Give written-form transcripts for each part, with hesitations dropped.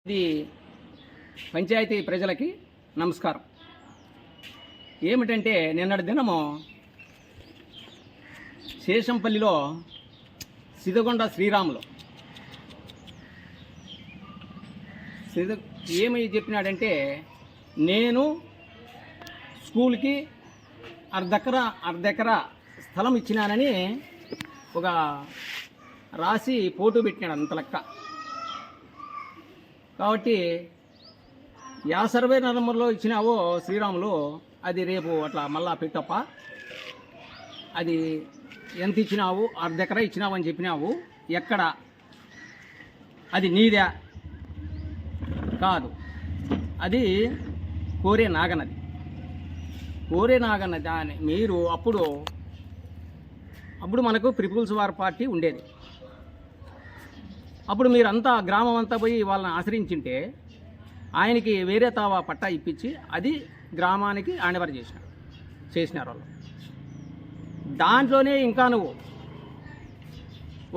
ఇది పంచాయతీ ప్రజలకి నమస్కారం. ఏమిటంటే నిన్నటి దినము శేషంపల్లిలో సిదగొండ శ్రీరాములు ఏమి చెప్పినాడంటే, నేను స్కూల్కి అర్ధెకరా స్థలం ఇచ్చినానని ఒక రాసి ఫోటో పెట్టినాడు అంత లెక్క. కాబట్టి యా సర్వే నెంబర్లో ఇచ్చినావో శ్రీరాములు అది రేపు అట్లా మళ్ళా పెట్టప్ప, అది ఎంత ఇచ్చినావు, అర్ధెకరా ఇచ్చినావు అని చెప్పినావు, ఎక్కడ అది నీదే కాదు, అది కోరే నాగనది. కోరే నాగనది అని మీరు అప్పుడు మనకు పీపుల్స్ వార్ పార్టీ ఉండేది. అప్పుడు మీరంతా గ్రామం అంతా పోయి వాళ్ళని ఆశ్రయించింటే ఆయనకి వేరే తావా పట్టా ఇప్పించి అది గ్రామానికి హ్యాండ్ చేసినారు వాళ్ళు. దాంట్లోనే ఇంకా నువ్వు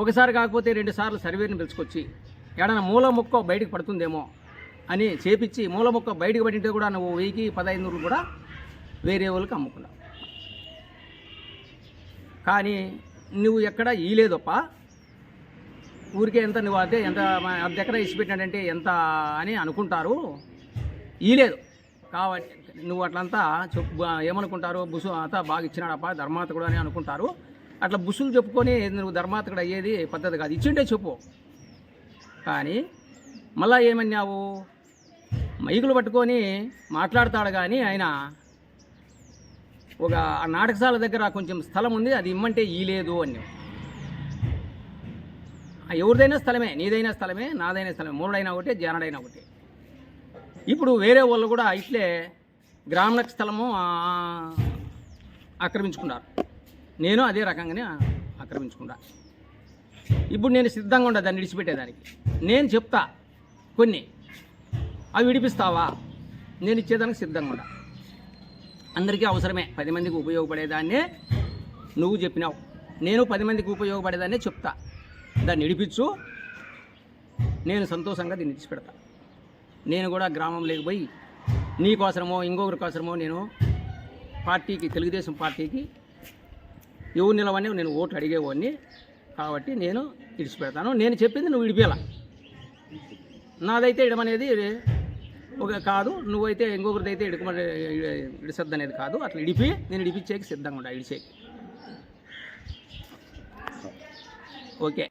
ఒకసారి కాకపోతే 2 సార్లు సర్వేని పిలుచుకొచ్చి ఏడన్నా మూల మొక్క బయటకు పడుతుందేమో అని చేపించి మూల మొక్క బయటకు పడింటే కూడా నువ్వు 1000-1500 కూడా వేరే వాళ్ళకి అమ్ముకున్నావు. కానీ నువ్వు ఎక్కడ ఈలేదప్ప. ఊరికే ఎంత నువ్వు అదే ఎంత అర్ధెకరా ఇచ్చిపెట్టినాడంటే ఎంత అని అనుకుంటారు, ఈలేదు కాబట్టి నువ్వు అట్లంతా ఏమనుకుంటారు, బుసు అంతా బాగా ఇచ్చినాడప్ప ధర్మాతకుడు అని అనుకుంటారు. అట్లా బుసులు చెప్పుకొని నువ్వు ధర్మాతకుడు అయ్యేది పద్ధతి కాదు. ఇచ్చిండే చెప్పు. కానీ మళ్ళా ఏమన్నావు, మైకులు పట్టుకొని మాట్లాడతాడు. కానీ ఆయన ఒక నాటకశాల దగ్గర కొంచెం స్థలం ఉంది, అది ఇమ్మంటే ఈలేదు అని. ఎవరిదైనా స్థలమే, నీదైనా స్థలమే, నాదైనా స్థలమే, మూడైనా ఒకటే, జానడైనా ఒకటే. ఇప్పుడు వేరే వాళ్ళు కూడా ఇట్లే గ్రామీణ స్థలము ఆక్రమించుకున్నారు. నేను అదే రకంగానే ఆక్రమించుకున్నా. ఇప్పుడు నేను సిద్ధంగా ఉండా దాన్ని విడిచిపెట్టేదానికి. నేను చెప్తా కొన్ని, అవి విడిపిస్తావా, నేను ఇచ్చేదానికి సిద్ధంగా ఉండా. అందరికీ అవసరమే, 10 మందికి ఉపయోగపడేదాన్నే నువ్వు చెప్పినావు. నేను 10 మందికి ఉపయోగపడేదాన్నే చెప్తా. దాన్ని విడిపించు, నేను సంతోషంగా దీన్ని విడిచిపెడతా. నేను కూడా గ్రామంలోకి పోయి నీకోసరమో ఇంకొకరి కోసమో నేను పార్టీకి, తెలుగుదేశం పార్టీకి ఎవరు నిలవని నేను ఓట్లు అడిగేవాడిని. కాబట్టి నేను విడిచిపెడతాను. నేను చెప్పింది నువ్వు విడిపేయాల. నాదైతే ఇడమనేది ఒక కాదు, నువ్వైతే ఇంకొకరిదైతే ఇడిసద్దు అనేది కాదు. అట్లా నేను ఇడిపించేకి సిద్ధంగా ఉండా, ఇడిచేకి. ఓకే.